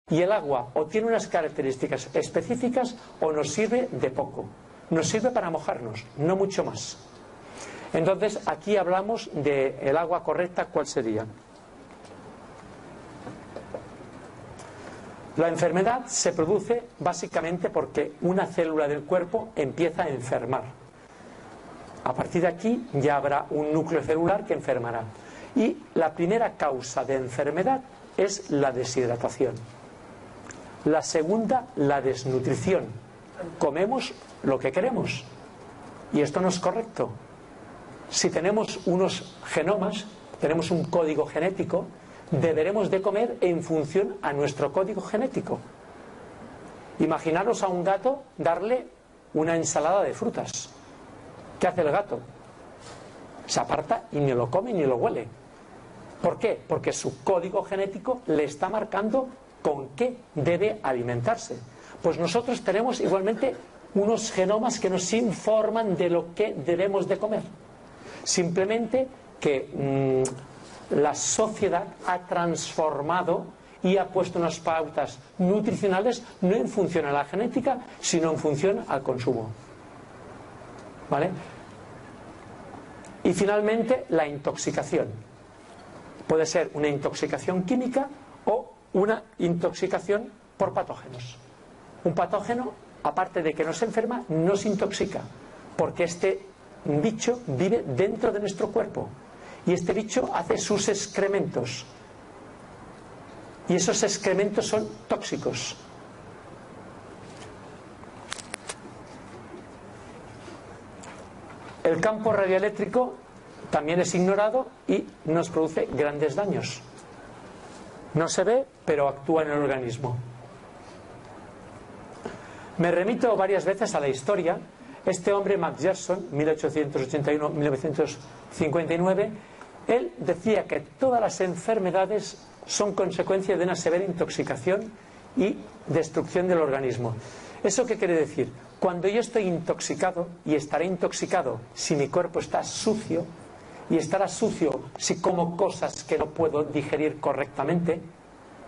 Y el agua o tiene unas características específicas o nos sirve de poco. Nos sirve para mojarnos, no mucho más. Entonces aquí hablamos del agua correcta. ¿Cuál sería? La enfermedad se produce básicamente porque una célula del cuerpo empieza a enfermar. A partir de aquí ya habrá un núcleo celular que enfermará. Y la primera causa de enfermedad es la deshidratación. La segunda, la desnutrición. Comemos lo que queremos. Y esto no es correcto. Si tenemos unos genomas, tenemos un código genético, deberemos de comer en función a nuestro código genético. Imaginaros a un gato darle una ensalada de frutas. ¿Qué hace el gato? Se aparta y ni lo come ni lo huele. ¿Por qué? Porque su código genético le está marcando con qué debe alimentarse. Pues nosotros tenemos igualmente unos genomas que nos informan de lo que debemos de comer. Simplemente que la sociedad ha transformado y ha puesto unas pautas nutricionales no en función a la genética, sino en función al consumo. ¿Vale? Y finalmente la intoxicación. Puede ser una intoxicación química o una intoxicación por patógenos. Un patógeno, aparte de que nos enferma, nos intoxica, porque este bicho vive dentro de nuestro cuerpo y este bicho hace sus excrementos y esos excrementos son tóxicos. El campo radioeléctrico también es ignorado y nos produce grandes daños. No se ve, pero actúa en el organismo. Me remito varias veces a la historia. Este hombre, Max Gerson, 1881-1959, él decía que todas las enfermedades son consecuencia de una severa intoxicación y destrucción del organismo. ¿Eso qué quiere decir? Cuando yo estoy intoxicado, y estaré intoxicado si mi cuerpo está sucio, y estará sucio si como cosas que no puedo digerir correctamente,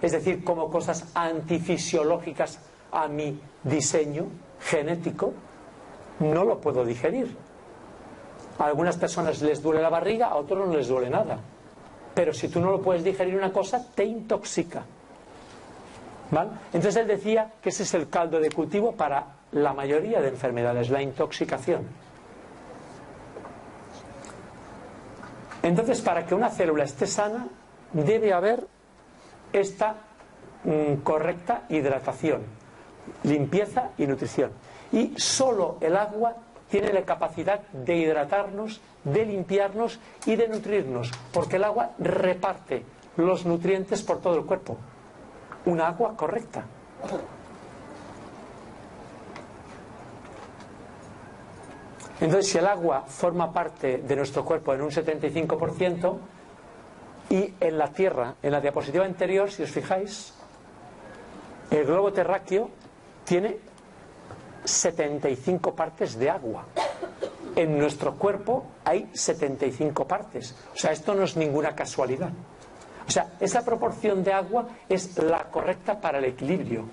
es decir, como cosas antifisiológicas a mi diseño genético, no lo puedo digerir. A algunas personas les duele la barriga, a otros no les duele nada. Pero si tú no lo puedes digerir una cosa, te intoxica. ¿Vale? Entonces él decía que ese es el caldo de cultivo para la mayoría de enfermedades, la intoxicación. Entonces, para que una célula esté sana, debe haber esta correcta hidratación, limpieza y nutrición. Y solo el agua tiene la capacidad de hidratarnos, de limpiarnos y de nutrirnos, porque el agua reparte los nutrientes por todo el cuerpo. Un agua correcta. Entonces, si el agua forma parte de nuestro cuerpo en un 75%, y en la Tierra, en la diapositiva anterior, si os fijáis, el globo terráqueo tiene 75 partes de agua. En nuestro cuerpo hay 75 partes. O sea, esto no es ninguna casualidad. O sea, esa proporción de agua es la correcta para el equilibrio.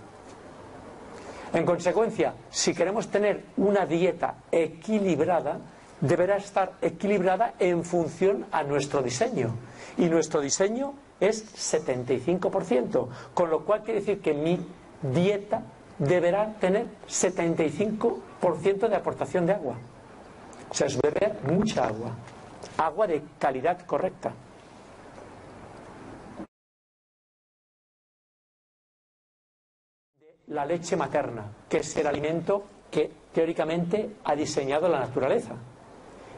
En consecuencia, si queremos tener una dieta equilibrada, deberá estar equilibrada en función a nuestro diseño. Y nuestro diseño es 75%, con lo cual quiere decir que mi dieta deberá tener 75% de aportación de agua. O sea, es beber mucha agua. Agua de calidad correcta. La leche materna, que es el alimento que teóricamente ha diseñado la naturaleza.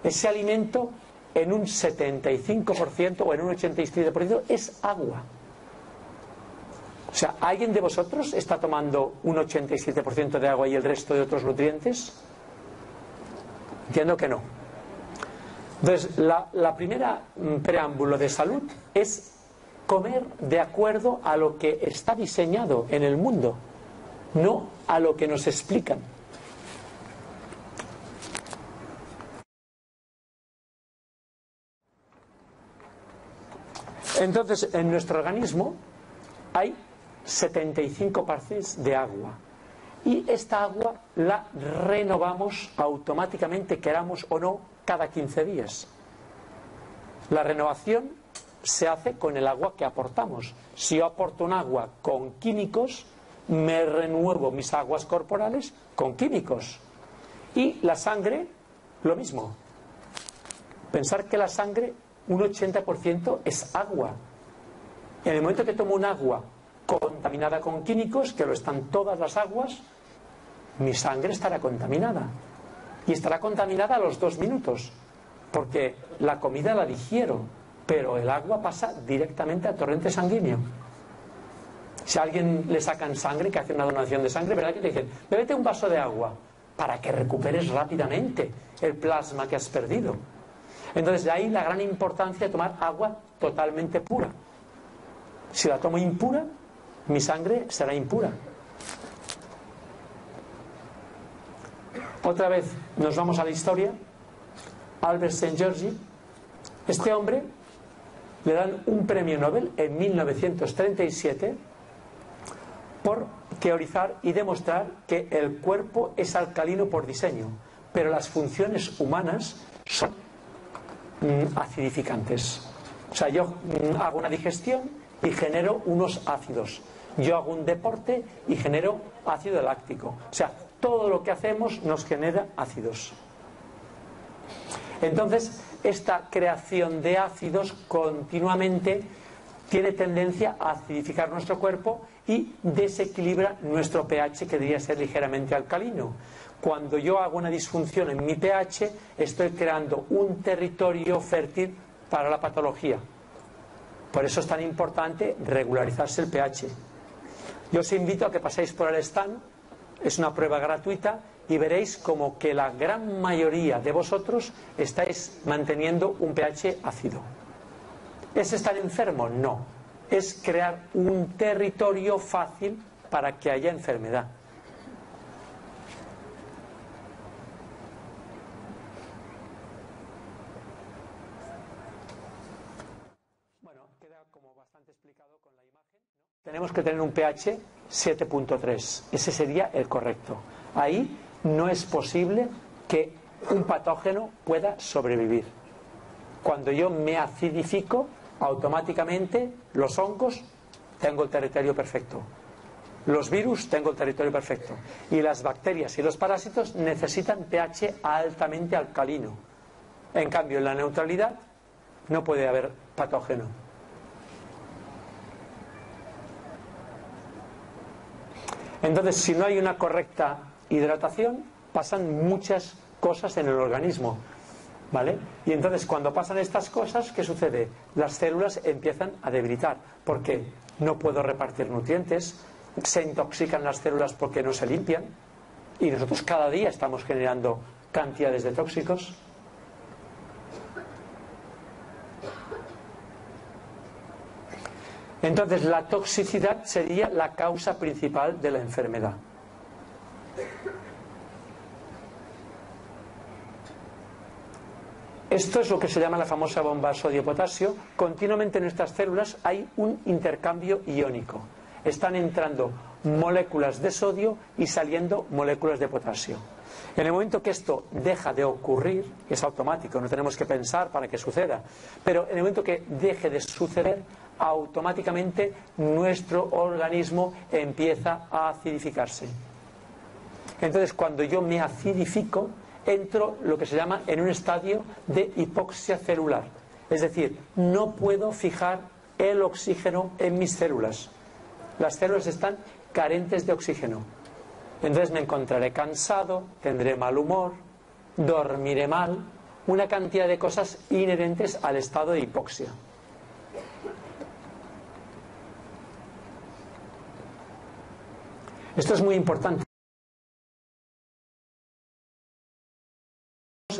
Ese alimento en un 75% o en un 87% es agua. O sea, ¿alguien de vosotros está tomando un 87% de agua y el resto de otros nutrientes? Entiendo que no. Entonces, la primera preámbulo de salud es comer de acuerdo a lo que está diseñado en el mundo, no a lo que nos explican. Entonces, en nuestro organismo hay 75 partes de agua. Y esta agua la renovamos automáticamente, queramos o no, cada 15 días. La renovación se hace con el agua que aportamos. Si yo aporto un agua con químicos, me renuevo mis aguas corporales con químicos. Y la sangre, lo mismo. Pensar que la sangre, un 80% es agua. En el momento que tomo un agua contaminada con químicos, que lo están todas las aguas, mi sangre estará contaminada. Y estará contaminada a los 2 minutos, porque la comida la digiero, pero el agua pasa directamente al torrente sanguíneo. Si a alguien le sacan sangre, que hace una donación de sangre, ¿verdad que te dicen, bébete un vaso de agua para que recuperes rápidamente el plasma que has perdido? Entonces de ahí la gran importancia de tomar agua totalmente pura. Si la tomo impura, mi sangre será impura. Otra vez nos vamos a la historia. Albert Szent-Györgyi, este hombre le dan un premio Nobel en 1937 por teorizar y demostrar que el cuerpo es alcalino por diseño, pero las funciones humanas son acidificantes. O sea, yo hago una digestión y genero unos ácidos. Yo hago un deporte y genero ácido láctico. O sea, todo lo que hacemos nos genera ácidos. Entonces, esta creación de ácidos continuamente tiene tendencia a acidificar nuestro cuerpo y desequilibra nuestro pH, que debería ser ligeramente alcalino. Cuando yo hago una disfunción en mi pH, estoy creando un territorio fértil para la patología. Por eso es tan importante regularizarse el pH. Yo os invito a que paséis por el stand, es una prueba gratuita, y veréis como que la gran mayoría de vosotros estáis manteniendo un pH ácido. ¿Es estar enfermo? No. Es crear un territorio fácil para que haya enfermedad. Bueno, queda como bastante explicado con la imagen, ¿no? Tenemos que tener un pH 7.3. Ese sería el correcto. Ahí no es posible que un patógeno pueda sobrevivir. Cuando yo me acidifico, automáticamente los hongos, tengo el territorio perfecto. Los virus, tengo el territorio perfecto. Y las bacterias y los parásitos necesitan pH altamente alcalino. En cambio, en la neutralidad no puede haber patógeno. Entonces, si no hay una correcta hidratación, pasan muchas cosas en el organismo, ¿vale? Y entonces cuando pasan estas cosas, ¿qué sucede? Las células empiezan a debilitar, porque no puedo repartir nutrientes, se intoxican las células porque no se limpian, y nosotros cada día estamos generando cantidades de tóxicos. Entonces la toxicidad sería la causa principal de la enfermedad. Esto es lo que se llama la famosa bomba sodio-potasio. Continuamente en nuestras células hay un intercambio iónico. Están entrando moléculas de sodio y saliendo moléculas de potasio. En el momento que esto deja de ocurrir, es automático, no tenemos que pensar para que suceda, pero en el momento que deje de suceder, automáticamente nuestro organismo empieza a acidificarse. Entonces, cuando yo me acidifico, entro lo que se llama en un estadio de hipoxia celular. Es decir, no puedo fijar el oxígeno en mis células. Las células están carentes de oxígeno. Entonces me encontraré cansado, tendré mal humor, dormiré mal, una cantidad de cosas inherentes al estado de hipoxia. Esto es muy importante.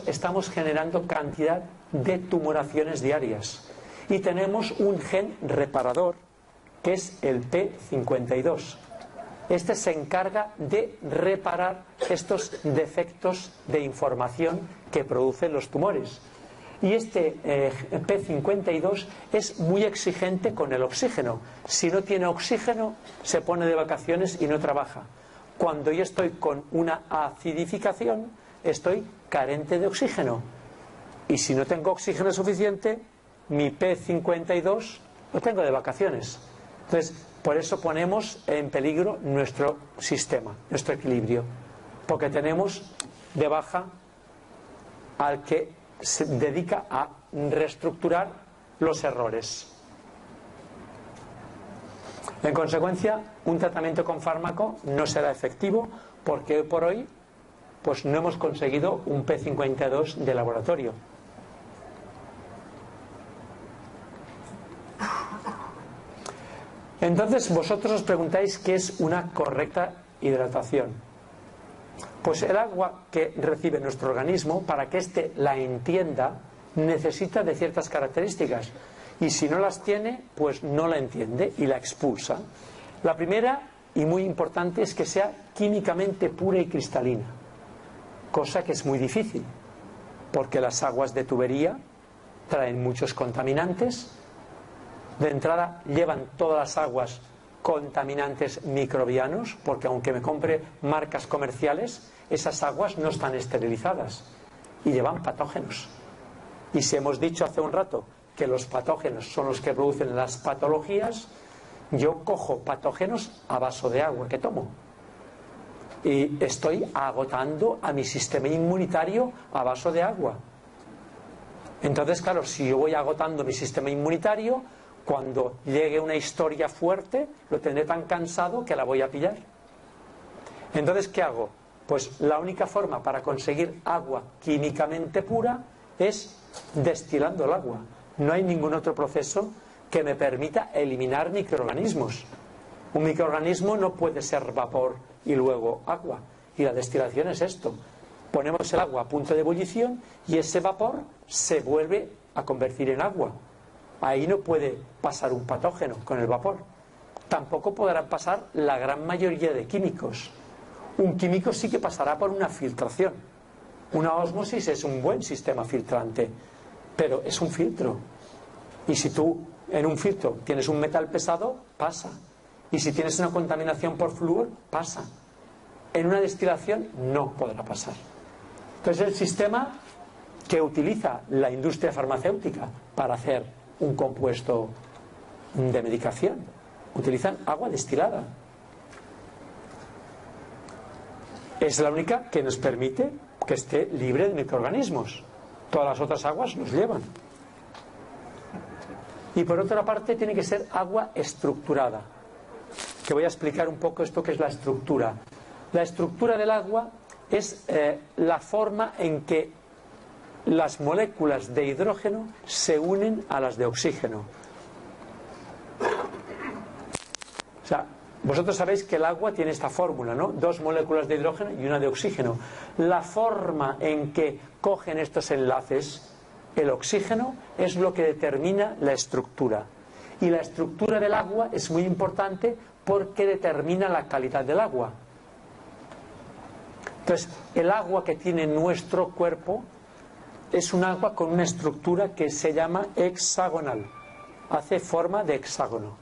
Estamos generando cantidad de tumoraciones diarias y tenemos un gen reparador que es el P52. Este se encarga de reparar estos defectos de información que producen los tumores. Y este P52 es muy exigente con el oxígeno. Si no tiene oxígeno, se pone de vacaciones y no trabaja. Cuando yo estoy con una acidificación, estoy carente de oxígeno. Y si no tengo oxígeno suficiente, mi P52 lo tengo de vacaciones. Entonces, por eso ponemos en peligro nuestro sistema, nuestro equilibrio. Porque tenemos de baja al que se dedica a reestructurar los errores. En consecuencia, un tratamiento con fármaco no será efectivo porque hoy por hoy pues no hemos conseguido un P52 de laboratorio. Entonces vosotros os preguntáis qué es una correcta hidratación. Pues el agua que recibe nuestro organismo, para que éste la entienda, necesita de ciertas características. Y si no las tiene, pues no la entiende y la expulsa. La primera, y muy importante, es que sea químicamente pura y cristalina. Cosa que es muy difícil, porque las aguas de tubería traen muchos contaminantes. De entrada llevan todas las aguas contaminantes microbianos, porque aunque me compre marcas comerciales, esas aguas no están esterilizadas y llevan patógenos. Y si hemos dicho hace un rato que los patógenos son los que producen las patologías, yo cojo patógenos a vaso de agua que tomo y estoy agotando a mi sistema inmunitario a vaso de agua. Entonces, claro, si yo voy agotando mi sistema inmunitario, cuando llegue una historia fuerte, lo tendré tan cansado que la voy a pillar. Entonces, ¿qué hago? Pues la única forma para conseguir agua químicamente pura es destilando el agua. No hay ningún otro proceso que me permita eliminar microorganismos. Un microorganismo no puede ser vapor y luego agua. Y la destilación es esto. Ponemos el agua a punto de ebullición y ese vapor se vuelve a convertir en agua. Ahí no puede pasar un patógeno con el vapor. Tampoco podrán pasar la gran mayoría de químicos. Un químico sí que pasará por una filtración. Una ósmosis es un buen sistema filtrante, pero es un filtro. Y si tú en un filtro tienes un metal pesado, pasa. Y si tienes una contaminación por flúor, pasa. En una destilación no podrá pasar. Entonces el sistema que utiliza la industria farmacéutica para hacer un compuesto de medicación, utilizan agua destilada. Es la única que nos permite que esté libre de microorganismos. Todas las otras aguas los llevan. Y por otra parte tiene que ser agua estructurada, que voy a explicar un poco esto que es la estructura. La estructura del agua es la forma en que las moléculas de hidrógeno se unen a las de oxígeno. O sea, vosotros sabéis que el agua tiene esta fórmula, ¿no? 2 moléculas de hidrógeno y una de oxígeno. La forma en que cogen estos enlaces, el oxígeno, es lo que determina la estructura. Y la estructura del agua es muy importante porque determina la calidad del agua. Entonces, el agua que tiene nuestro cuerpo es un agua con una estructura que se llama hexagonal. Hace forma de hexágono.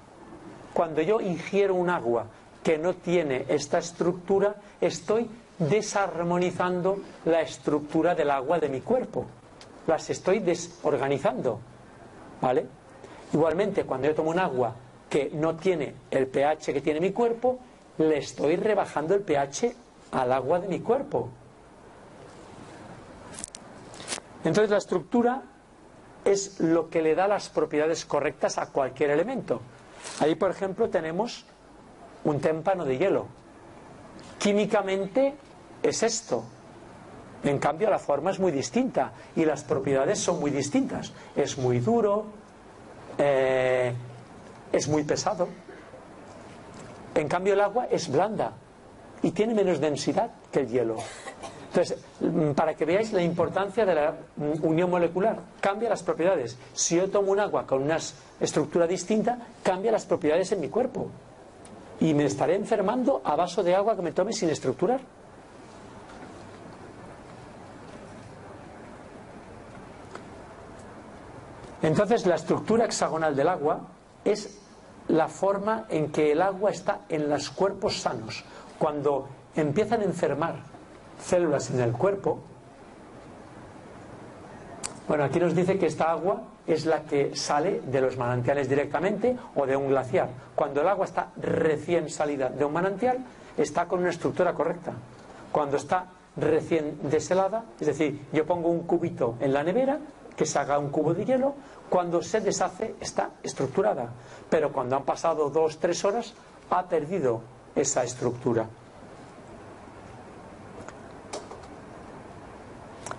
Cuando yo ingiero un agua que no tiene esta estructura, estoy desarmonizando la estructura del agua de mi cuerpo. Las estoy desorganizando. ¿Vale? Igualmente, cuando yo tomo un agua que no tiene el pH que tiene mi cuerpo, le estoy rebajando el pH al agua de mi cuerpo. Entonces la estructura es lo que le da las propiedades correctas a cualquier elemento. Ahí, por ejemplo, tenemos un témpano de hielo. Químicamente es esto. En cambio, la forma es muy distinta y las propiedades son muy distintas. Es muy duro, es muy pesado. En cambio, el agua es blanda y tiene menos densidad que el hielo. Entonces, para que veáis la importancia de la unión molecular, cambia las propiedades. Si yo tomo un agua con una estructura distinta, cambia las propiedades en mi cuerpo. Y me estaré enfermando a vaso de agua que me tome sin estructurar. Entonces, la estructura hexagonal del agua es la forma en que el agua está en los cuerpos sanos. Cuando empiezan a enfermar células en el cuerpo, bueno, aquí nos dice que esta agua es la que sale de los manantiales directamente o de un glaciar. Cuando el agua está recién salida de un manantial, está con una estructura correcta. Cuando está recién deshelada, es decir, yo pongo un cubito en la nevera, que se haga un cubo de hielo, cuando se deshace está estructurada, pero cuando han pasado 2-3 horas ha perdido esa estructura.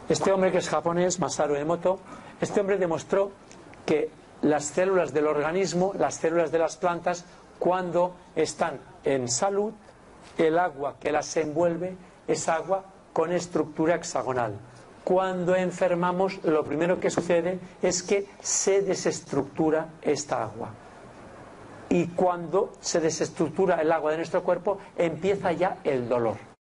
Este hombre, que es japonés, Masaru Emoto, este hombre demostró que las células del organismo, las células de las plantas, cuando están en salud, el agua que las envuelve es agua con estructura hexagonal. Cuando enfermamos, lo primero que sucede es que se desestructura esta agua. Y cuando se desestructura el agua de nuestro cuerpo, empieza ya el dolor.